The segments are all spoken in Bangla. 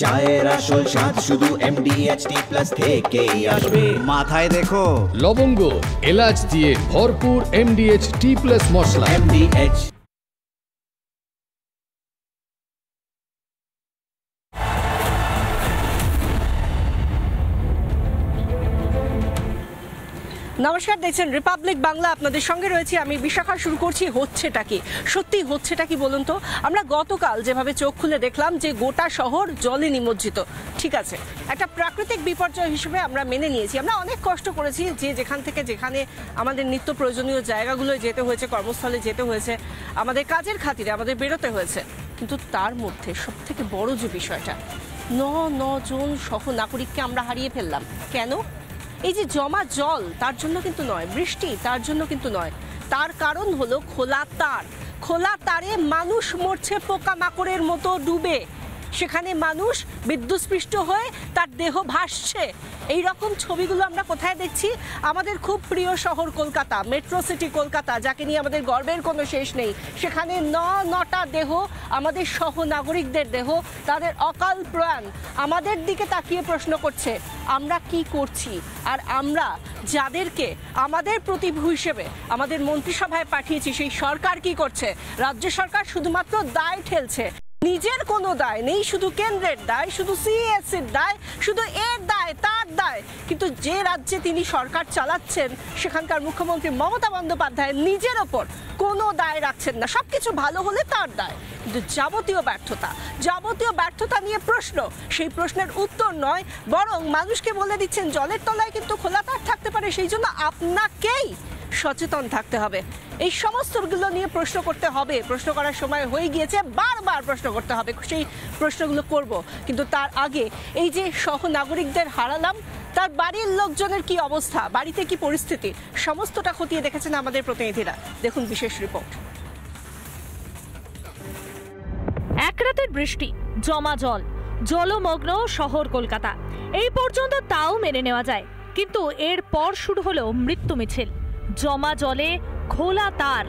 চায়ের আসল স্বাদ শুধু MDHT+ থেকেই আসবে। মাথায় দেখো লবঙ্গ এলাচ দিয়ে ভরপুর MDHT+ মশলা। MDH নমস্কার, দেখছেন রিপাবলিক বাংলা, আপনাদের সঙ্গে রয়েছি আমি বিশাখা। শুরু করছি হচ্ছেটা কি, সত্যি হচ্ছেটা কি বলুন তো। আমরা গতকাল যেভাবে চোখ খুলে দেখলাম যে গোটা শহর জলে নিমজ্জিত, ঠিক আছে, একটা প্রাকৃতিক বিপর্যয় হিসেবে আমরা মেনে নিয়েছি। আমরা অনেক কষ্ট করেছি, যে যেখান থেকে যেখানে আমাদের নিত্য প্রয়োজনীয় জায়গাগুলোয় যেতে হয়েছে, কর্মস্থলে যেতে হয়েছে, আমাদের কাজের খাতিরে আমাদের বেরোতে হয়েছে। কিন্তু তার মধ্যে সবথেকে বড় যে বিষয়টা, 9 জন সহ নাগরিককে আমরা হারিয়ে ফেললাম। কেন? এই যে জমা জল, তার জন্য কিন্তু নয়, বৃষ্টি তার জন্য কিন্তু নয়, তার কারণ হলো খোলা তার। খোলা তারে মানুষ মরছে পোকামাকড়ের মতো ডুবে, সেখানে মানুষ বিদ্যুৎস্পৃষ্ট হয়ে তার দেহ ভাসছে। এই রকম ছবিগুলো আমরা কোথায় দেখছি? আমাদের খুব প্রিয় শহর কলকাতা, মেট্রো সিটি কলকাতা, যাকে নিয়ে আমাদের গর্বের কোনো শেষ নেই। সেখানে 9টা দেহ, আমাদের সহ নাগরিকদের দেহ, তাদের অকাল প্রয়াণ আমাদের দিকে তাকিয়ে প্রশ্ন করছে আমরা কি করছি। আর আমরা যাদেরকে আমাদের প্রতিভূ হিসেবে আমাদের মন্ত্রিসভায় পাঠিয়েছি, সেই সরকার কি করছে? রাজ্য সরকার শুধুমাত্র দায় ঠেলছে, নিজের কোনো দায় নেই, শুধু কেন্দ্রের দায়, শুধু CESCর দায়, শুধু এর দায়, তার দায়। কিন্তু যে রাজ্যে তিনি সরকার চালাচ্ছেন, সেখানকার মুখ্যমন্ত্রী মমতা বন্দ্যোপাধ্যায় নিজের ওপর কোনো দায় রাখছেন না। সবকিছু ভালো হলে তার দায়, কিন্তু যাবতীয় ব্যর্থতা নিয়ে প্রশ্ন, সেই প্রশ্নের উত্তর নয়, বরং মানুষকে বলে দিচ্ছেন জলের তলায় কিন্তু খোলা তার থাকতে পারে, সেই জন্য আপনাকেই সচেতন থাকতে হবে। এই সমস্তগুলো নিয়ে প্রশ্ন করতে হবে, প্রশ্ন করার সময় হয়ে গিয়েছে, বারবার প্রশ্ন করতে হবে, সেই প্রশ্নগুলো করব। কিন্তু তার আগে এই যে সহ নাগরিকদের হারালাম, তার বাড়ির লোকজনের কি অবস্থা, বাড়িতে কি পরিস্থিতি, সমস্তটা খতিয়ে দেখেছেন আমাদের প্রতিনিধিরা। দেখুন বিশেষ রিপোর্ট। এক রাতের বৃষ্টি, জমা জল, জলমগ্ন শহর কলকাতা, এই পর্যন্ত তাও মেনে নেওয়া যায়। কিন্তু এর পর শুরু হলো মৃত্যু মিছিল। জমা জলে খোলা তার,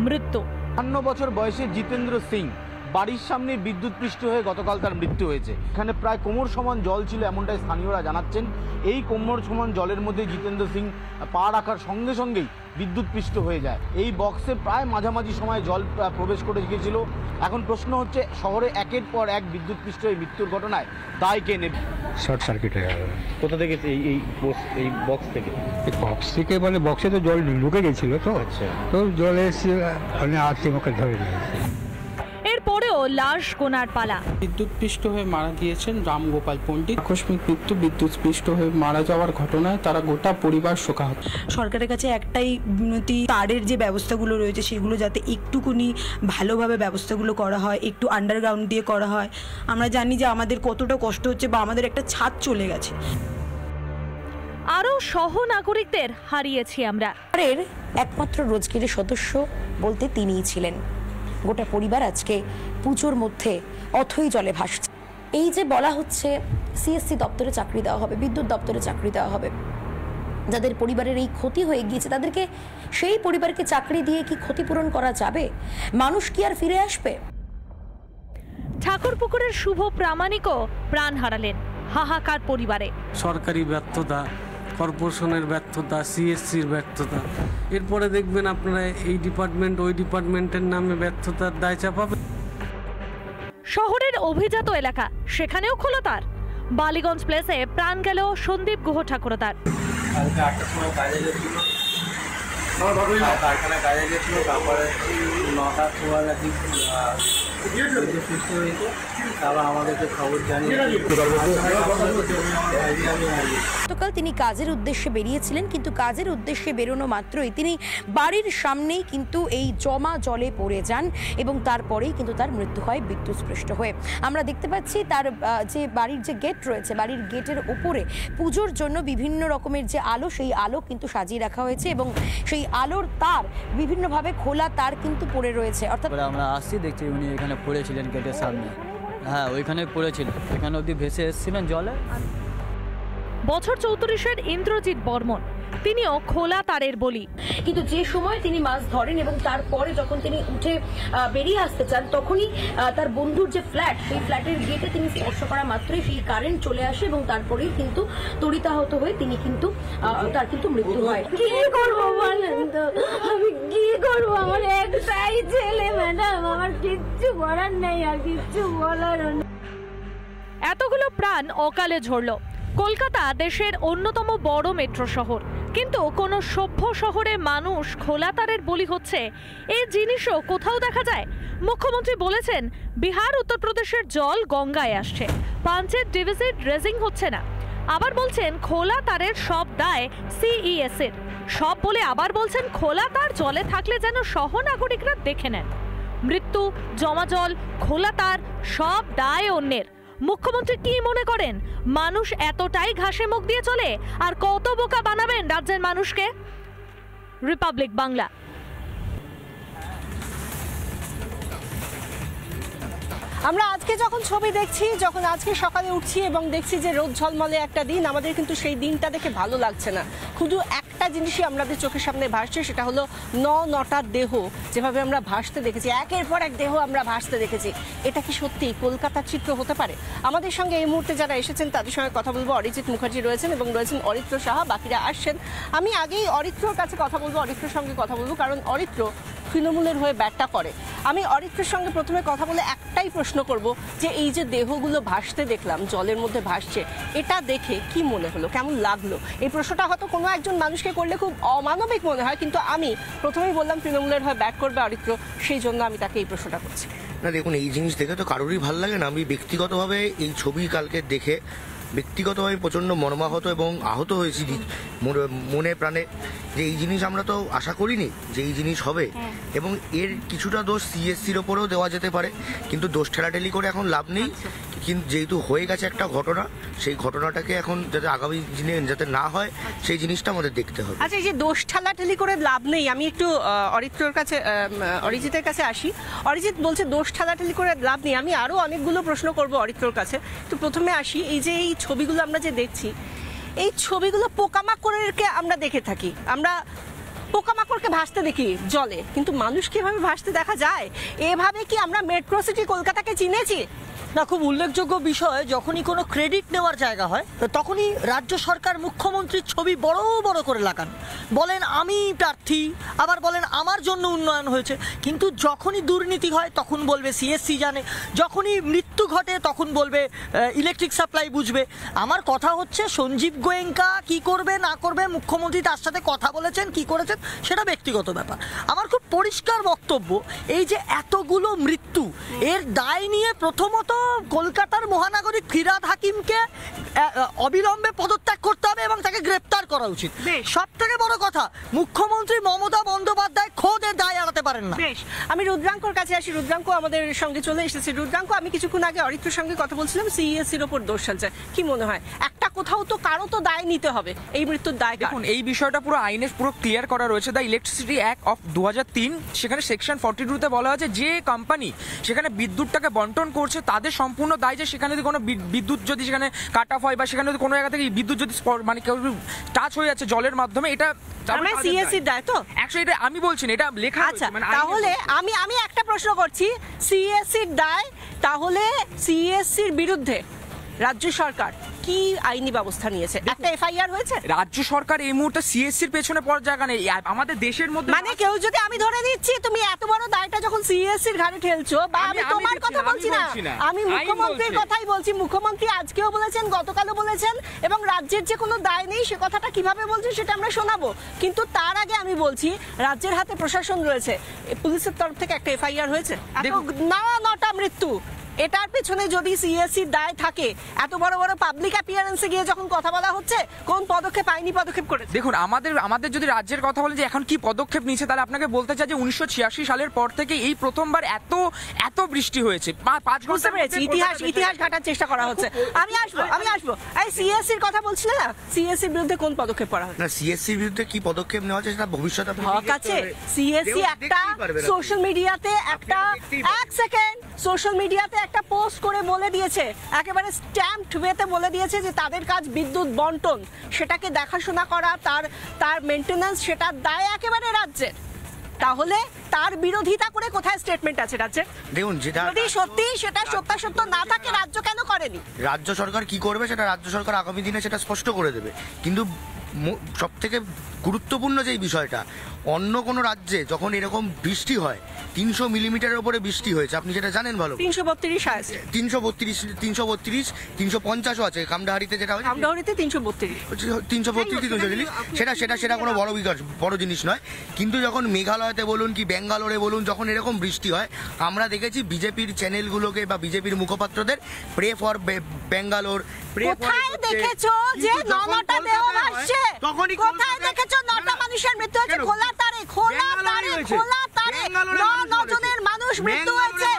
মৃত্যু। 52 বছর বয়সী জিতেন্দ্র সিং বাড়ির সামনে বিদ্যুৎপৃষ্ট হয়ে গতকাল তার মৃত্যু হয়েছে। এখানে প্রায় কোমর সমান জল ছিল, এমনটাই স্থানীয়রা জানাচ্ছেন। এই কোমর সমান জলের মধ্যে জিতেন্দ্র সিং পা রাখার সঙ্গে সঙ্গেই বিদ্যুৎপৃষ্ট হয়ে যায়। এই বক্সে প্রায় মাঝামাঝি সময় জল প্রবেশ করে গিয়েছিল। এখন প্রশ্ন হচ্ছে, শহরে একের পর এক বিদ্যুৎপৃষ্ট এই মৃত্যুর ঘটনায় দায় কে নেবে? শর্ট সার্কিট হয়ে গেল। কোথা থেকে? এই বক্স থেকে। বক্স থেকে মানে বক্সে তো জল ঢুকে গেছিল, তো আচ্ছা, তো জল এসে মানে আর্থিক মুখে ধরে নিয়েছে। এরপরেও লাশ গোনার পালা। বিদ্যুৎস্পৃষ্ট হয়ে মারা গিয়েছেন রামগোপাল পণ্ডিত। আকস্মিক মৃত্যু, বিদ্যুৎস্পৃষ্ট হয়ে মারা যাওয়ার ঘটনায় তারা গোটা পরিবার শোকাহত। সরকারের কাছে একটাই বিনতি, তারের যে ব্যবস্থাগুলো রয়েছে সেগুলো যাতে একটুকুনি ভালোভাবে ব্যবস্থাগুলো করা হয়, একটু আন্ডারগ্রাউন্ড দিয়ে করা হয়। আমরা জানি যে আমাদের কতটা কষ্ট হচ্ছে, বা আমাদের একটা ছাদ চলে গেছে। আরও সহ নাগরিকদের হারিয়েছি আমরা। এর একমাত্র রোজগেরের সদস্য বলতে তিনিই ছিলেন। গোটা পরিবার আজকে পুজোর মধ্যে অথই জলে ভাসছে। এই যে বলা হচ্ছে CSC দপ্তরে চাকরি দেওয়া হবে, বিদ্যুৎ দপ্তরে চাকরি দেওয়া হবে, যাদের পরিবারের এই ক্ষতি হয়ে গিয়েছে তাদেরকে, সেই পরিবারকে চাকরি দিয়ে কি ক্ষতিপূরণ করা যাবে? মানুষ কি আর ফিরে আসবে? ঠাকুরপুকুরের শুভ প্রামাণিকও প্রাণ হারালেন, হাহাকার পরিবারে। সরকারি ব্যর্থতা, কর্পোরেশনের ব্যর্থতা, CSCর ব্যর্থতা, এরপরে দেখবেন আপনারা এই ডিপার্টমেন্ট ওই ডিপার্টমেন্টের নামে ব্যর্থতার দায় চাপাবে। শহরের অভিজাত এলাকা, সেখানেও খোলা তার। বালিগঞ্জ প্লেসে প্রাণ গেল সন্দীপ গুহ ঠাকুরতার। কারখানা কাজে গেছিল, তারপরে 9টা 44 সৃষ্টি হয়েছে, তারপর আমাদেরকে খবর জানিয়ে। গতকাল তিনি কাজের উদ্দেশ্যে বেরিয়েছিলেন, কিন্তু কাজের উদ্দেশ্যে বেরোনো মাত্রই তিনি বাড়ির সামনেই কিন্তু এই জমা জলে পড়ে যান, এবং তারপরেই কিন্তু তার মৃত্যু হয় বিদ্যুৎস্পৃষ্ট হয়ে। আমরা দেখতে পাচ্ছি তার যে বাড়ির যে গেট রয়েছে, বাড়ির গেটের উপরে পুজোর জন্য বিভিন্ন রকমের যে আলো, সেই আলো কিন্তু সাজিয়ে রাখা হয়েছে, এবং সেই আলোর তার বিভিন্নভাবে খোলা তার কিন্তু পড়ে রয়েছে। অর্থাৎ আমরা আসছি, দেখছি উনি এখানে পড়েছিলেন গেটের সামনে। হ্যাঁ, ওইখানে পড়েছিল, এখানে অবধি ভেসে এসেছিলেন জলে। বছর 34-এর ইন্দ্রজিৎ বর্মন তিনিও খোলা তারের বলি। কিন্তু যে সময় তিনি মাছ ধরেন এবং তারপরে যখন তিনি উঠে বেরিয়ে আসতে চান, তখনই তার বন্ধুর যে ফ্ল্যাট, সেই ফ্ল্যাটের গেটে তিনি স্পর্শ করা মাত্রই সেই কারেন্ট চলে আসে এবং তারপরেই কিন্তু তড়িতাহত হয়ে তিনি কিন্তু তার কিন্তু মৃত্যু হয়। কি করবো বলেন তো, আমি কি করবো? আমার একটাই ছেলে ম্যাডাম, আমার কিচ্ছু করার নেই, আর কিচ্ছু বলার নেই। এতগুলো প্রাণ অকালে ঝরল। কলকাতা দেশের অন্যতম বড় মেট্রো শহর, কিন্তু কোনো সভ্য শহরে মানুষ খোলা তারের বলি হচ্ছে এই জিনিসও কোথাও দেখা যায়? মুখ্যমন্ত্রী বলেছেন বিহার উত্তরপ্রদেশের জল গঙ্গায় আসছে, পাঞ্চেত ডিভিসির ড্রেজিং হচ্ছে না। আবার বলছেন খোলা তারের সব দায় সিইএস এর। সব বলে আবার বলছেন খোলা তার জলে থাকলে যেন সহনাগরিকরা দেখে নেন। মৃত্যু, জমা জল, খোলা তার সব দায় অন্যের। মুখ্যমন্ত্রী কি মনে করেন মানুষ এতটাই ঘাসে মুখ দিয়ে চলে? আর কত বোকা বানাবেন রাজ্যের মানুষকে? রিপাবলিক বাংলা। আমরা আজকে যখন ছবি দেখছি, যখন আজকে সকালে উঠছি এবং দেখছি যে রোদ ঝলমলে একটা দিন, আমাদের কিন্তু সেই দিনটা দেখে ভালো লাগছে না। শুধু একটা জিনিসই আমাদের চোখের সামনে ভাসছে, সেটা হলো নটা দেহ যেভাবে আমরা ভাসতে দেখেছি, একের পর এক দেহ আমরা ভাসতে দেখেছি। এটা কি সত্যি কলকাতার চিত্র হতে পারে? আমাদের সঙ্গে এই মুহূর্তে যারা এসেছেন তাদের সঙ্গে কথা বলবো। অরিজিৎ মুখার্জি রয়েছেন এবং রয়েছেন অরিত্র সাহা, বাকিরা আসছেন। আমি আগেই অরিত্রর কাছে কথা বলবো, অরিত্রর সঙ্গে কথা বলবো, কারণ অরিত্র তৃণমূলের হয়ে ব্যাটটা করে। আমি অরিত্রের সঙ্গে প্রথমে কথা বলে একটাই প্রশ্ন করব যে এই যে দেহগুলো ভাসতে দেখলাম, জলের মধ্যে ভাসছে, এটা দেখে কি মনে হলো, কেমন লাগলো? এই প্রশ্নটা হয়তো কোনো একজন মানুষকে করলে খুব অমানবিক মনে হয়, কিন্তু আমি প্রথমেই বললাম তৃণমূলের হয়ে ব্যাট করবে অরিত্র, সেই জন্য আমি তাকে এই প্রশ্নটা করছি। না দেখুন, এই জিনিস দেখে তো কারোরই ভালো লাগে না। আমি ব্যক্তিগতভাবে এই ছবি কালকে দেখে ব্যক্তিগতভাবে প্রচণ্ড মর্মাহত এবং আহত হয়েছি মনে প্রাণে, যে এই জিনিস আমরা তো আশা করিনি যে এই জিনিস হবে। এবং এর কিছুটা দোষ সিএসসির ওপরেও দেওয়া যেতে পারে, কিন্তু দোষ ঠেলাঠেলি করে এখন লাভ নেই। কিন্তু যেহেতু হয়ে গেছে একটা ঘটনা, সেই ঘটনাটাকে এখন যাতে আগামী দিনে যাতে না হয় সেই জিনিসটা আমাদের দেখতে হবে। আচ্ছা, এই যে দোষ ঠেলাঠেলি করে লাভ নেই, আমি একটু অরিত্রর কাছে, অরিজিতের কাছে আসি। অরিজিৎ বলছে দোষ ঠেলাঠেলি করে লাভ নেই। আমি আরও অনেকগুলো প্রশ্ন করব অরিত্রর কাছে। তো প্রথমে আসি, এই যে এই ছবিগুলো আমরা যে দেখছি, এই ছবিগুলো পোকামাকড়কে আমরা দেখে থাকি, আমরা পোকামাকড়কে ভাসতে দেখি জলে, কিন্তু মানুষ কিভাবে ভাসতে দেখা যায়? এভাবে কি আমরা মেট্রো সিটি কলকাতাকে চিনেছি? না, খুব উল্লেখযোগ্য বিষয়, যখনই কোনো ক্রেডিট নেওয়ার জায়গা হয় তখনই রাজ্য সরকার মুখ্যমন্ত্রীর ছবি বড় বড় করে লাগান, বলেন আমি প্রার্থী, আবার বলেন আমার জন্য উন্নয়ন হয়েছে। কিন্তু যখনই দুর্নীতি হয় তখন বলবে সিএসসি জানে, যখনই মৃত্যু ঘটে তখন বলবে ইলেকট্রিক সাপ্লাই বুঝবে। আমার কথা হচ্ছে সঞ্জীব গোয়েঙ্কা কি করবে না করবে, মুখ্যমন্ত্রী তার সাথে কথা বলেছেন, কি করেছেন সেটা ব্যক্তিগত ব্যাপার। আমার খুব পরিষ্কার বক্তব্য, এই যে এতগুলো মৃত্যু, এর দায় নিয়ে প্রথমত কলকাতার মহানগরী ফিরহাদ হাকিমকে অবিলম্বে পদত্যাগ করতে হবে এবং তাকে গ্রেপ্তার করা উচিত। সব থেকে বড় কথা, মুখ্যমন্ত্রী মমতা বন্দ্যোপাধ্যায় খোদ এর দায় এড়াতে পারেন না। বেশ, আমি রুদ্রাঙ্কর কাছে আসি। রুদ্রাঙ্ক আমাদের সঙ্গে চলে এসেছে। রুদ্রাঙ্ক, আমি কিছুক্ষণ আগে অরিত্রের সঙ্গে কথা বলছিলাম, সিইএসসির ওপর দোষ চালছে, কি মনে হয় একটা কোথাও তো কারো তো দায় নিতে হবে এই মৃত্যুর দায়? দেখুন, এই বিষয়টা পুরো আইনে পুরো ক্লিয়ার করা রয়েছে। দ্য ইলেকট্রিসিটি অ্যাক্ট অফ 2003, সেখানে সেকশন 42-তে বলা আছে যে কোম্পানি সেখানে বিদ্যুৎটাকে বন্টন করছে তাদের সম্পূর্ণ দায়, যে সেখানে যদি কোনো বিদ্যুৎ যদি সেখানে কাট অফ হয় বা সেখানে যদি কোনো জায়গা থেকে বিদ্যুৎ যদি মানে কেউ টাচ হয়ে যাচ্ছে জলের মাধ্যমে, এটা সিএসসির দায় তো? অ্যাকচুয়ালি এটা আমি বলছি না, এটা লেখা আছে। তাহলে আমি একটা প্রশ্ন করছি, সিএসসির দায়, তাহলে সিএসসির বিরুদ্ধে রাজ্য সরকার কি আইনি ব্যবস্থা নিয়েছে? একটা এফআইআর হয়েছে? রাজ্য সরকার এই মুহূর্তে সিএসসির পেছনে পড়ার জায়গা নেই আমাদের দেশের মধ্যে। মানে কেউ যদি, আমি ধরে নিচ্ছি তুমি এত বড় দায়টা যখন সিএসসির ঘাড়ে ঠেলছো, বা আমি তোমার কথা বলছি না, আমি মুখ্যমন্ত্রীর কথাই বলছি। মুখ্যমন্ত্রী আজকেও বলেছেন, গতকালও বলেছেন, এবং রাজ্যের যে কোনো দায় নেই সে কথাটা কিভাবে বলছে সেটা আমরা শোনাবো। কিন্তু তার আগে আমি বলছি, রাজ্যের হাতে প্রশাসন রয়েছে, পুলিশের তরফ থেকে একটা এফআইআর হয়েছে, নটা মৃত্যু, এটার পেছনে যদি সিএসসির দায় থাকে, এত বড় বড় পাবলিক অ্যাপিয়ারেন্সে গিয়ে যখন কথা বলা হচ্ছে, কোন পদক্ষেপ, আইনি পদক্ষেপ করেছে? দেখুন, আমাদের যদি রাজ্যের কথা বলে যে এখন কি পদক্ষেপ নিচ্ছে, তাহলে আপনাকে বলতে চাই যে 1986 সালের পর থেকে এই প্রথমবার এত বৃষ্টি হয়েছে। 5 বুঝতে পেরেছি, ইতিহাস ঘাটার চেষ্টা করা হচ্ছে। আমি আসবো এই সিএসসির কথা বলছিলে না, সিএসসির বিরুদ্ধে কোন পদক্ষেপ করা হচ্ছে? না, সিএসসির বিরুদ্ধে কি পদক্ষেপ নেওয়া হচ্ছে সেটা ভবিষ্যতে হক আছে। সিএসসি একটা সোশ্যাল মিডিয়াতে একটা পোস্ট করে বলে দিয়েছে, একেবারে স্ট্যাম্পড ওয়েতে বলে দিয়েছে দিয়েছে যে তাদের কাজ বিদ্যুৎ বন্টন, সেটাকে দেখাশোনা করা, তার মেনটেন্যান্স, সেটার দায় একেবারে রাজ্যের। তাহলে তার বিরোধিতা করে কোথায় স্টেটমেন্ট আছে রাজ্যের? দেখুন, যদি সত্যি সেটা সত্যাসত্য না থাকে রাজ্য কেন করেনি? রাজ্য সরকার কি করবে সেটা রাজ্য সরকার আগামী দিনে সেটা স্পষ্ট করে দেবে। কিন্তু সব থেকে গুরুত্বপূর্ণ যেই বিষয়টা, অন্য কোনো রাজ্যে যখন এরকম বৃষ্টি হয় 300 মিলিমিটারের উপরে বৃষ্টি হয়েছে, আপনি সেটা জানেন ভালো। 332 আছে, 332, 350ও আছে। কামডাহারিতে যেটা হয়, কামডাহারিতে 332 সেটা কোনো বড় জিনিস নয়। কিন্তু যখন মেঘালয়তে বলুন কি ব্যাঙ্গালোরে বলুন, যখন এরকম বৃষ্টি হয়, আমরা দেখেছি বিজেপির চ্যানেলগুলোকে বা বিজেপির মুখপাত্রদের প্রে ফর ব্যাঙ্গালোর, কোথায় দেখেছো যে 9টা দেহ ভাসছে? কোথায় দেখেছো 9টা মানুষের মৃত্যু হয়েছে? খোলা তারে 9 জনের মানুষ মৃত্যু হয়েছে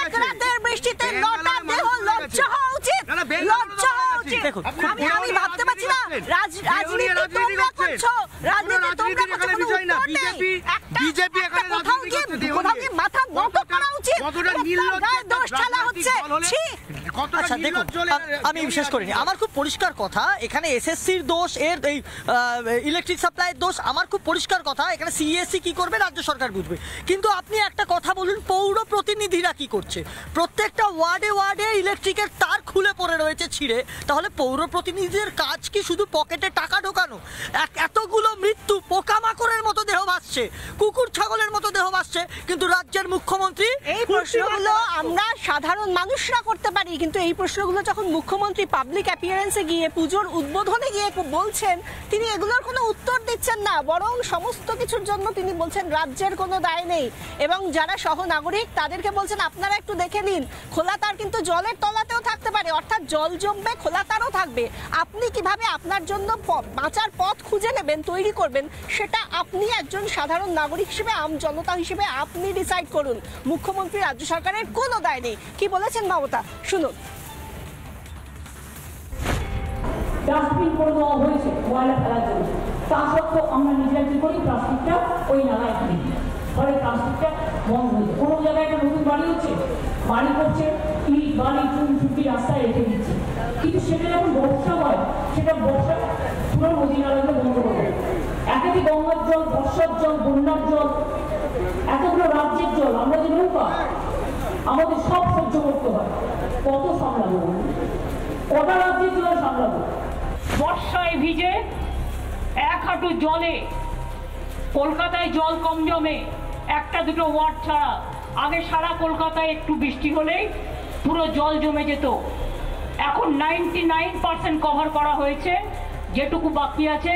এক রাতের বৃষ্টিতে। 9টা দেহ, লজ্জা হওয়া উচিত, লজ্জা হওয়া উচিত। আমি ভাবতে পারছি না, রাজনীতি তোমরা করছো, রাজনীতি তোমরা করছো, কোনো উত্তর নেই। বিজেপি এখানে কোথাও কি মাথা নত করা উচিত? গায়ে দোষ ঢালা হচ্ছে। আচ্ছা দেখুন, আমি বিশ্বাস করিনি। আমার খুব পরিষ্কার কথা, এখানে এসএসসির দোষ, এর এই ইলেকট্রিক সাপ্লাইয়ের দোষ আমার খুব পরিষ্কার কথা। এখানে সিএসসি কি করবে রাজ্য সরকার বুঝবে। কিন্তু আপনি একটা কথা বলুন, পৌর প্রতিনিধিরা কি করছে? প্রত্যেকটা ওয়ার্ডে ইলেকট্রিকের তার খুলে পড়ে রয়েছে ছিঁড়ে। তাহলে পৌর প্রতিনিধিদের কাজ কি শুধু পকেটে টাকা ঢোকানো? এতগুলো মৃত্যু, পোকামাকড়ের মতো দেহ ভাসছে, কুকুর ছাগলের মতো দেহ ভাসছে, কিন্তু রাজ্যের মুখ্যমন্ত্রী এই প্রশ্নগুলো আমরা সাধারণ মানুষরা করতে পারি, কিন্তু এই প্রশ্নগুলো যখন মুখ্যমন্ত্রী পাবলিক অ্যাপিয়ারেন্সে গিয়ে পুজোর উদ্বোধনে গিয়ে বলছেন, তিনি এগুলোর কোনো উত্তর দিচ্ছেন না, বরং সমস্ত কিছুর জন্য তিনি বলছেন রাজ্যের কোনো দায় নেই। এবং যারা সহনাগরিক তাদেরকে বলছেন আপনারা একটু দেখে নিন, খোলা তার কিন্তু জলের তলাতেও থাকতে পারে, অর্থাৎ জল জমবে, খোলা তারও থাকবে। আপনি কিভাবে আপনার জন্য বাঁচার পথ খুঁজে নেবেন, তৈরি করবেন, সেটা আপনি একজন সাধারণ নাগরিক হিসেবে, আম জনতা হিসেবে আপনি ডিসাইড করুন। মুখ্যমন্ত্রী, রাজ্য সরকারের কোনো দায় নেই। কি বলেছেন মমতা, শুনুন। ডাস্টবিন করে দেওয়া হয়েছে ময়লা ফেলার জন্য, তা সত্ত্বেও আমরা নিজেরা কি করি, প্লাস্টিকটা ওই নালায় ফেলি। ফলে প্লাস্টিকটা বন্ধ হয়েছে। কোনো জায়গায় একটা নতুন বাড়ি হচ্ছে, বাড়ি করছে, ইট বাড়ি চুনচুটি রাস্তায় রেখে দিচ্ছে, কিন্তু সেটা যখন বর্ষা হয়, সেটা বর্ষা পুরো নদী নালাগুলো বন্ধ করে। একাধিক গঙ্গার জল, বর্ষার জল, বন্যার জল, এতগুলো রাজ্যের জল, আমরা যে নৌকা, আমাদের সব সহ্য করতে হয়। কত সামলাবো, কটা রাজ্যের জল সামলাবো? বর্ষায় ভিজে 1 হাঁটু জলে কলকাতায় জল কম জমে, একটা দুটো ওয়ার্ড ছাড়া। আগে সারা কলকাতায় একটু বৃষ্টি হলেই পুরো জল জমে যেত। এখন 99% কভার করা হয়েছে। যেটুকু বাকি আছে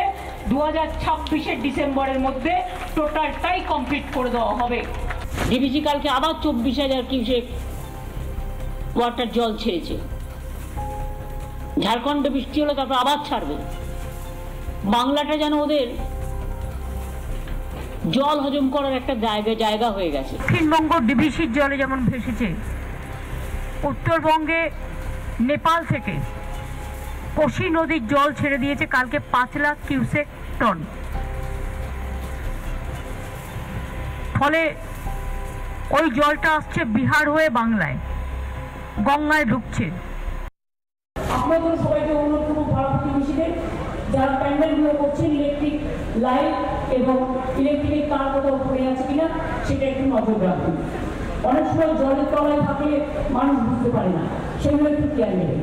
2026-এর ডিসেম্বরের মধ্যে টোটালটাই কমপ্লিট করে দেওয়া হবে। ডিবিসি কালকে আবার 24,000 কিউসেক ওয়াটার জল ছেড়েছে। ঝাড়খণ্ডে বৃষ্টি হলে তারপর আবার ছাড়বে। বাংলাটা যেন ওদের জল হজম করার একটা জায়গা হয়ে গেছে। দক্ষিণবঙ্গ ডিবিসির জলে যেমন ভেসেছে, উত্তরবঙ্গে নেপাল থেকে কোশি নদীর জল ছেড়ে দিয়েছে কালকে 5 লাখ কিউসেক টন। ফলে ওই জলটা আসছে বিহার হয়ে বাংলায়, গঙ্গায় ঢুকছে। আপনাদের সবাইকে অনুরোধ করবো, পাড়া প্রতিবেশীদের যারা প্যান্ডেলগুলো করছেন, ইলেকট্রিক লাইট এবং ইলেকট্রিকের তার কোথাও পড়ে আছে কিনা সেটা একটু নজর রাখুন। অনেক সময় জলের তলায় থাকলে মানুষ বুঝতে পারে না, সেগুলো একটু খেয়াল নেবেন।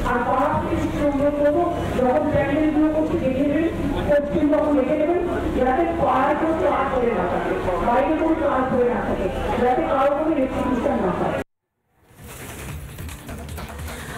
আর পাড়া প্রতিবেশীদের অনুরোধ করবো, যখন প্যান্ডেলগুলো করছে দেখে নেবেন, পশ্চিম তখন দেখে নেবেন, যাতে পাড়ায় কোনো তার পড়ে না থাকে, বাইরে কোনো তার পড়ে না থাকে, যাতে কারো কোনো ইলেকট্রিসিটি না থাকে।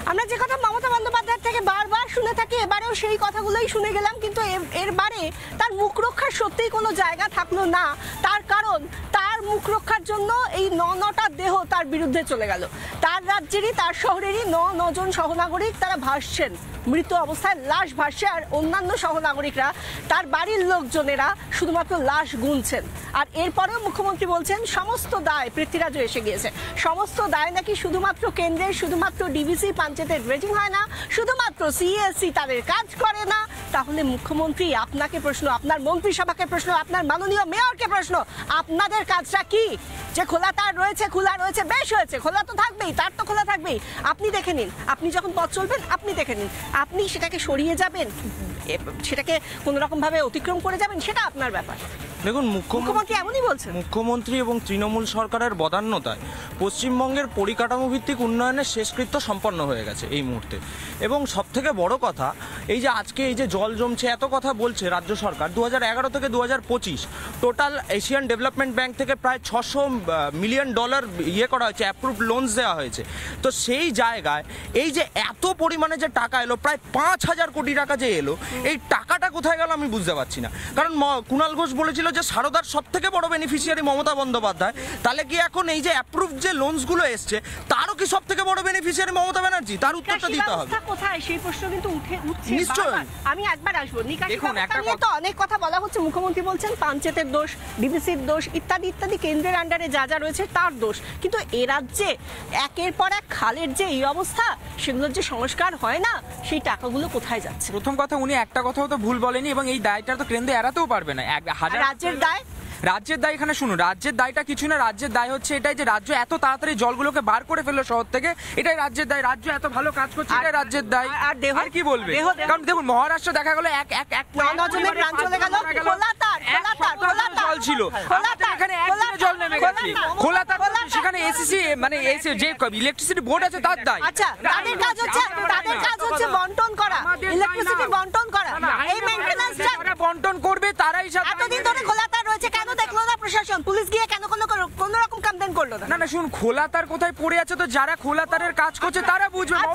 আমরা যে কথা মমতা বন্দ্যোপাধ্যায় থেকে বারবার শুনে থাকি, এবারেও সেই কথাগুলোই শুনে গেলাম, কিন্তু এরবারে তার মুখ রক্ষার সত্যিই কোনো জায়গা থাকলো না। তার কারণ তার মুখ রক্ষার জন্য এই 9টা দেহ তার বিরুদ্ধে চলে গেল। তার রাজ্যেরই, তার শহরেরই 9 জন সহনাগরিক তারা ভাসছেন, মৃত অবস্থায় লাশ ভাসছে, আর অন্যান্য সহনাগরিকরা, তার বাড়ির লোকজনেরা শুধুমাত্র লাশ গুনছেন। আর এরপরেও মুখ্যমন্ত্রী বলছেন সমস্ত দায়, পৃথ্বীরাজও এসে গিয়েছে, সমস্ত দায় নাকি শুধুমাত্র কেন্দ্রের, শুধুমাত্র ডিবিসি, পঞ্চায়েতের ড্রেজিং হয় না, শুধুমাত্র সিএসসি তাদের কাজ করে না, তাহলে মুখ্যমন্ত্রী আপনাকে প্রশ্ন, আপনার মন্ত্রিসভাকে প্রশ্ন, আপনার মাননীয় মেয়রকে প্রশ্ন, আপনাদের কাজটা কি? যে খোলা তার রয়েছে, খোলা রয়েছে, বেশ হয়েছে, খোলা তো থাকবেই, তার তো খোলা থাকবেই। আপনি দেখে নিন, আপনি যখন পথ চলবেন আপনি দেখে নিন, আপনি সেটাকে সরিয়ে যাবেন, সেটাকে কোনো রকম ভাবে অতিক্রম করে যাবেন, সেটা আপনার ব্যাপার। দেখুন, মুখ্যমন্ত্রী এমনই বলছেন। মুখ্যমন্ত্রী এবং তৃণমূল সরকারের বদান্যতায় পশ্চিমবঙ্গের পরিকাঠামো ভিত্তিক উন্নয়নের শেষকৃত্য সম্পন্ন হয়ে গেছে এই মুহূর্তে। এবং সবথেকে বড় কথা, এই যে আজকে এই যে জল জমছে এত কথা বলছে রাজ্য সরকার, 2011 থেকে 2025 টোটাল এশিয়ান ডেভেলপমেন্ট ব্যাংক থেকে প্রায় $600 মিলিয়ন করা হয়েছে, অ্যাপ্রুভড লোনস দেওয়া হয়েছে। তো সেই জায়গায় এই যে এত পরিমাণে যে টাকা এলো, প্রায় 5,000 কোটি টাকা যে এলো, এই টাকাটা কোথায় গেল আমি বুঝতে পারছি না। কারণ কুণাল ঘোষ বলেছিল যে সারদার সব থেকে বড় বেনিফিশিয়ারি মমতা বন্দ্যোপাধ্যায়, তাহলে কি এখন এই যে অ্যাপ্রুভড যে লোনসগুলো এসছে তারও কি সব থেকে বড় বেনিফিশিয়ারি মমতা ব্যানার্জি? তার উত্তরটা দিতে হবে। কোথায় সেই প্রশ্ন কিন্তু উঠছে নিশ্চয়ই। আমি একবার আসবো। নিকাশি ব্যবস্থা নিয়ে তো অনেক কথা বলা হচ্ছে, মুখ্যমন্ত্রী বলছেন পঞ্চায়েতের দোষ, ডিবিসির দোষ, ইত্যাদি ইত্যাদি, কেন্দ্রের আন্ডারে যা যা রয়েছে তার দোষ। কিন্তু এ রাজ্যে একের পর এক খালের যে এই অবস্থা, সেগুলোর যে সংস্কার হয় না, সেই টাকাগুলো কোথায় যাচ্ছে? প্রথম কথা, উনি একটা কথাও তো ভুল বলেনি, এবং এই দায়টা তো কেন্দ্র এড়াতেও পারবে না। রাজ্যের দায়, রাজ্যের দায় এখানে শুনুন, রাজ্যের দায়টা কিছু না, রাজ্যের দায় হচ্ছে এটাই যে রাজ্য এত তাড়াতাড়ি জলগুলোকে বার করে ফেললো শহর থেকে, এটাই রাজ্যের দায়। রাজ্য এত ভালো কাজ করছে, এটাই রাজ্যের দায়। আর কি বলবে? কারণ দেখুন, মহারাষ্ট্র দেখা গেল এক জল ছিল, এখানে একদিনে জল নেমে গেছে। খোলা তার সেখানে এসিসি মানে যে ইলেকট্রিসিটি বোর্ড আছে তার দায়। আচ্ছা, তাদের কাজ হচ্ছে বন্টন করা, ইলেকট্রিসিটি বন্টন করা, এই মেইনটেনেন্সটা বন্টন করবে তারাই। এতদিন ধরে খোলা তার রয়েছে, কেন দেখলো না প্রশাসন? পুলিশ গিয়ে কেন কোনো রকম কমপ্লেইন করলো না? না শুনুন, খোলা তার কোথায় পড়ে আছে তো যারা খোলা তারের কাজ করছে তারা বুঝবে।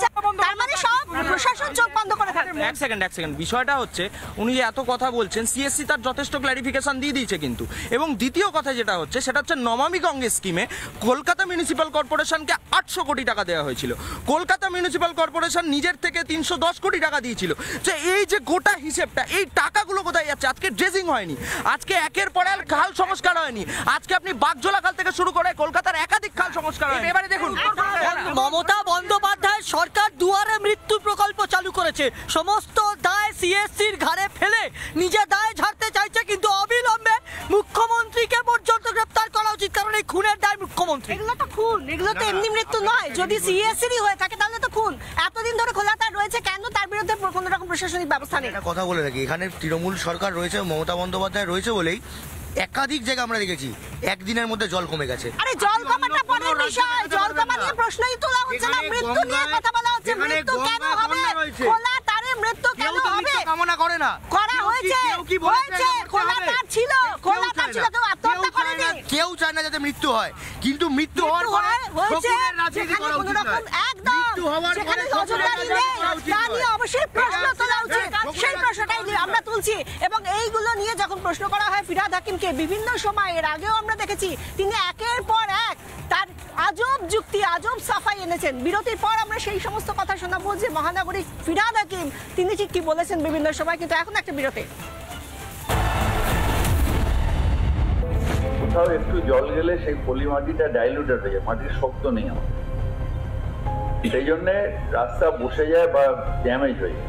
তার মানে সব প্রশাসন চোখ বন্ধ করে থাকবে। এক সেকেন্ড, বিষয়টা হচ্ছে উনি যে এত কথা বলছেন, সিএসসি তার যথেষ্ট ক্লারিফিকেশন দিয়ে দিয়েছে কিন্তু। এবং দ্বিতীয় কথা যেটা হচ্ছে, সেটা হচ্ছে নমামি গঙ্গে স্কিমে কলকাতা মিউনিসিপ্যাল কর্পোরেশনকে 800 কোটি টাকা দেওয়া হয়েছিল। কলকাতা মিউনিসিপ্যাল কর্পোরেশন নিজের থেকে 310 কোটি টাকা দিয়েছিল। যে এই যে গোটা হিসেবটা, এই টাকাগুলো কোথায় যাচ্ছে? আজকে ড্রেজিং হয়নি, আজকে একের পর এক খাল সংস্কার হয়নি, আজকে আপনি বাগজোলা খাল থেকে শুরু করে কলকাতার একাধিক খাল সংস্কার হয়নি। এবারে দেখুন, মমতা বন্দ্যোপাধ্যায় সরকার দুয়ারে মৃত্যু প্রকল্প চালু করেছে, সমস্ত দায় সিএসসির ঘাড়ে ফেলে নিজে দায় ঝাড়তে চাইছে, কিন্তু অবিলম্বে মুখ্যমন্ত্রীকে পর্যন্ত গ্রেফতার করা উচিত, কারণ এই খুনের দায় মুখ্যমন্ত্রী। এগুলো তো খুন, এগুলো তো এমনি মৃত্যু নয়। যদি সিএসসিরই হয়ে থাকে তাহলে তো খুন। এতদিন ধরে খোলা তার রয়েছে, কেন তার বিরুদ্ধে কোনো রকম প্রশাসনিক ব্যবস্থা নেই? কথা বলে রাখি, এখানে তৃণমূল সরকার রয়েছে, মমতা বন্দ্যোপাধ্যায় রয়েছে বলেই একাধিক জায়গা আমরা দেখেছি একদিনের মধ্যে জল কমে গেছে। আরে জল কমাটা পরের বিষয়, জল কমা নিয়ে প্রশ্নই তোলা হচ্ছে না, মৃত্যু নিয়ে কথা বলা হচ্ছে। মৃত্যু কেন হবে? খোলা তারে মৃত্যু কেন হবে? কামনা করে না, করা হয়েছে, খোলা তার ছিল, কেউ আত্মহত্যা করেনি। কেউ চায় না যাতে মৃত্যু হয়, কিন্তু মৃত্যু হওয়ার পরে কোনো রকম একদম সেখানে নজরদারি নেই, তা নিয়ে অবশ্যই প্রশ্ন তোলা উচিত। সেই প্রশ্নটাই আমরা তুলছি। এবং এইগুলো নিয়ে যখন প্রশ্ন করা হয় ফিরহাদ হাকিমকে, বিভিন্ন সময় এর আগেও আমরা দেখেছি তিনি একের পর এক তার আজব যুক্তি, আজব সাফাই এনেছেন। বিরতির পর আমরা সেই সমস্ত কথা শোনাবো যে মহানগরী ফিরহাদ হাকিম তিনি ঠিক কি বলেছেন বিভিন্ন সময়। কিন্তু এখন একটা বিরতি। কোথাও একটু জল গেলে সেই পলি মাটিটা ডাইলুটেড হয়ে যায়, মাটির শক্ত নেই আমার, সেই জন্যে রাস্তা বসে যায় বা ড্যামেজ হয়ে যায়।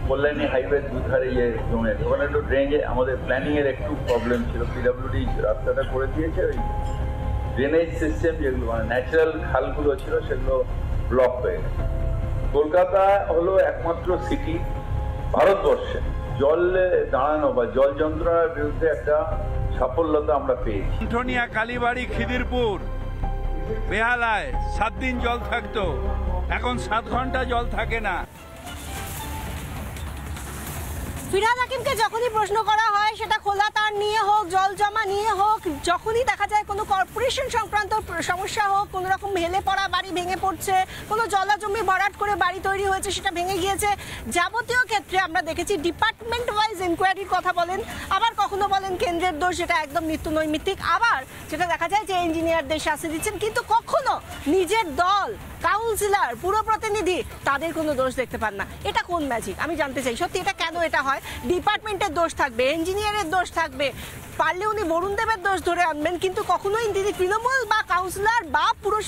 কল্যাণী হাইওয়ে দুধারে যে জমে ওখানে একটু ড্রেনেজে আমাদের প্ল্যানিং এর একটু প্রবলেম ছিল। পিডব্লিউডি রাস্তাটা করে দিয়েছে, ওই ড্রেনেজ সিস্টেম যেগুলো মানে ন্যাচারাল খালগুলো ছিল সেগুলো ব্লক হয়ে গেছে। কলকাতা হলো একমাত্র সিটি ভারতবর্ষে জল দাঁড়ানো বা জল যন্ত্রণার বিরুদ্ধে একটা সাফল্যতা আমরা পেয়েছি। উঠোনিয়া, কালীবাড়ি, খিদিরপুর, বেহালায় 7 দিন জল থাকতো, এখন 7 ঘন্টা জল থাকে না। ফিরহাদ হাকিমকে যখনই প্রশ্ন করা হয়, সেটা খোলা তার নিয়ে হোক, জল জমা নিয়ে হোক, যখনই দেখা যায় কোনো কর্পোরেশন সংক্রান্ত সমস্যা হোক, কোনো রকম হেলে পড়া বাড়ি ভেঙে পড়ছে, কোনো জলাজমি ভরাট করে বাড়ি তৈরি হয়েছে সেটা ভেঙে গিয়েছে, যাবতীয় ক্ষেত্রে আমরা দেখেছি ডিপার্টমেন্ট ওয়াইজ ইনকোয়ারির কথা বলেন। আবার কখনো বলেন কেন্দ্রের দোষ, যেটা একদম নিত্য নৈমিত্তিক। আবার যেটা দেখা যায় যে ইঞ্জিনিয়ারদের শাস্তি দিচ্ছেন, কিন্তু কখনো নিজের দল, কাউন্সিলর, পুরো প্রতিনিধি তাদের কোনো দোষ দেখতে পান না। এটা কোন ম্যাজিক? আমি জানতে চাই সত্যি এটা কেন এটা হয়? ডিপার্টমেন্টের দোষ থাকবে, ইঞ্জিনিয়ারের দোষ থাকবে, পারলে উনি বরুণ দেবের দোষ ধরে আনবেন, কিন্তু কখনোই তিনি তৃণমূল বা কাউন্সিলর বা পুরুষ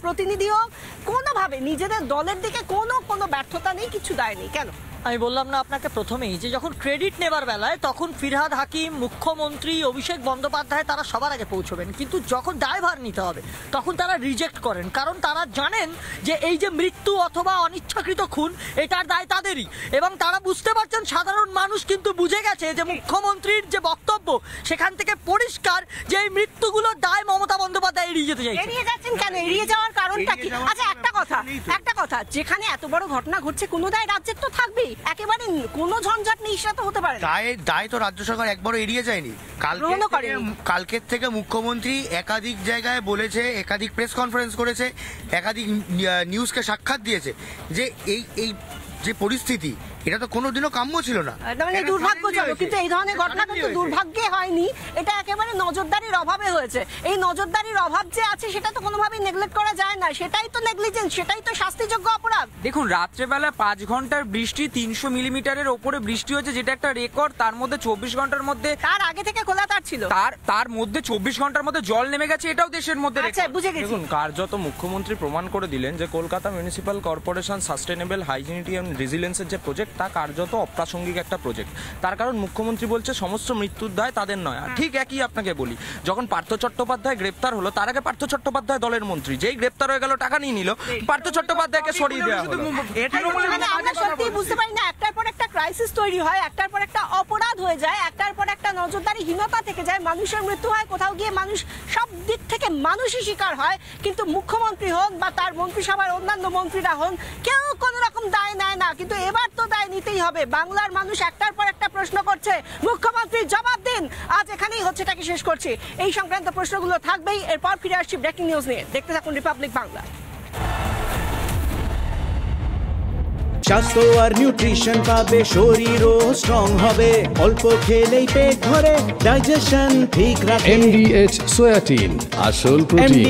প্রতিনিধি হোক কোনোভাবে নিজেদের দলের দিকে কোনো ব্যর্থতা নেই, কিছু দায় নেই। কেন? আমি বললাম না আপনাকে প্রথমেই যে যখন ক্রেডিট নেবার বেলায় তখন ফিরহাদ হাকিম, মুখ্যমন্ত্রী অভিষেক বন্দ্যোপাধ্যায় তারা সবার আগে পৌঁছবেন, কিন্তু যখন দায়ভার নিতে হবে তখন তারা রিজেক্ট করেন, কারণ তারা জানেন যে এই যে মৃত্যু অথবা অনিচ্ছাকৃত খুন এটার দায় তাদেরই, এবং তারা বুঝতে পারছেন সাধারণ মানুষ কিন্তু বুঝে গেছে যে মুখ্যমন্ত্রীর যে বক্তব্য সেখান থেকে পরিষ্কার যে এই মৃত্যুগুলোর দায় মমতা বন্দ্যোপাধ্যায় এড়িয়ে যেতে চাইছে। এড়িয়ে যাচ্ছেন কেন? এড়িয়ে যাওয়ার কারণটা কি? আচ্ছা একটা কথা, যেখানে এত বড় ঘটনা ঘটছে কোনো দায় রাজ্যের তো থাকবেই, একেবারে কোনো ঝঞ্ঝাট নেই সেটা তো হতে পারে। দায় তো রাজ্য সরকার একবারও এড়িয়ে যায়নি। কালকের থেকে মুখ্যমন্ত্রী একাধিক জায়গায় বলেছে, একাধিক প্রেস কনফারেন্স করেছে, একাধিক নিউজকে সাক্ষাৎ দিয়েছে যে এই যে পরিস্থিতি এটা তো কোনোদিনও কাম্য ছিল না, মানে দুর্ভাগ্যজনক। কিন্তু এই ধরনের ঘটনা কিন্তু দুর্ভাগ্যে হয়নি, এটা একেবারে নজরদারির অভাবে হয়েছে। এই নজরদারির অভাব যে আছে সেটা তো কোনোভাবেই নেগলেক্ট করা যায় না, সেটাই তো নেগলিজেন্স, সেটাই তো শাস্তিযোগ্য অপরাধ। দেখুন, রাত্রেবেলা 5 ঘন্টার বৃষ্টি, 300 মিলিমিটারের ওপরে বৃষ্টি হয়েছে, যেটা একটা রেকর্ড। তার মধ্যে 24 ঘন্টার মধ্যে, তার আগে থেকে খোলা তার ছিল, তার মধ্যে 24 ঘন্টার মধ্যে জল নেমে গেছে, এটাও দেশের মধ্যে। দেখুন, কার্যত মুখ্যমন্ত্রী প্রমাণ করে দিলেন যে Kolkata municipal corporation sustainable hygienity and রেজিলিয়েন্সের যে প্রজেক্ট তা কার্যত অপ্রাসঙ্গিক একটা প্রজেক্ট। তার কারণ মুখ্যমন্ত্রী বলছে সমস্ত মৃত্যুর দায় তাদের নয়। ঠিক একই আপনাকে বলি, যখন পার্থ চট্টোপাধ্যায় গ্রেপ্তার হলো তার আগে পার্থ চট্টোপাধ্যায় দলের মন্ত্রী, যেই গ্রেপ্তার হয়ে গেল টাকা নিয়ে নিল, পার্থ চট্টোপাধ্যায়কে সরিয়ে দেওয়া হলো। আমরা সত্যি বুঝতে পারি না, একটার পর একটা ক্রাইসিস তৈরি হয়, একটার পর একটা অপরাধ হয়ে যায়, একটার পর একটা নজরদারিহীনতা থেকে যায়, মানুষের মৃত্যু হয়, কোথাও গিয়ে মানুষ সব দিক থেকে মানুষই শিকার হয়, কিন্তু মুখ্যমন্ত্রী হন বা তার মন্ত্রিসভার অন্যান্য মন্ত্রীরা হন কেউ কোনো রকম দায় নেয় না। কিন্তু এবার তো দায় নিতেই হবে। বাংলার মানুষ একটার পর একটা প্রশ্ন করছে, মুখ্যমন্ত্রী জবাব দিন। আজ এখানেই হচ্ছেটাকে শেষ করছি, এই সংক্রান্ত প্রশ্নগুলো থাকবেই। এরপর ফিরে আসছি ব্রেকিং নিউজ নিয়ে, দেখতে থাকুন রিপাবলিক বাংলা। স্বাস্থ্য আর নিউট্রিশন পাবে, শরীরও স্ট্রং হবে, অল্প খেলেই পেট ভরে, ডাইজেশন ঠিক রাখে। MDH সোয়াটিন, আসল প্রোটিন।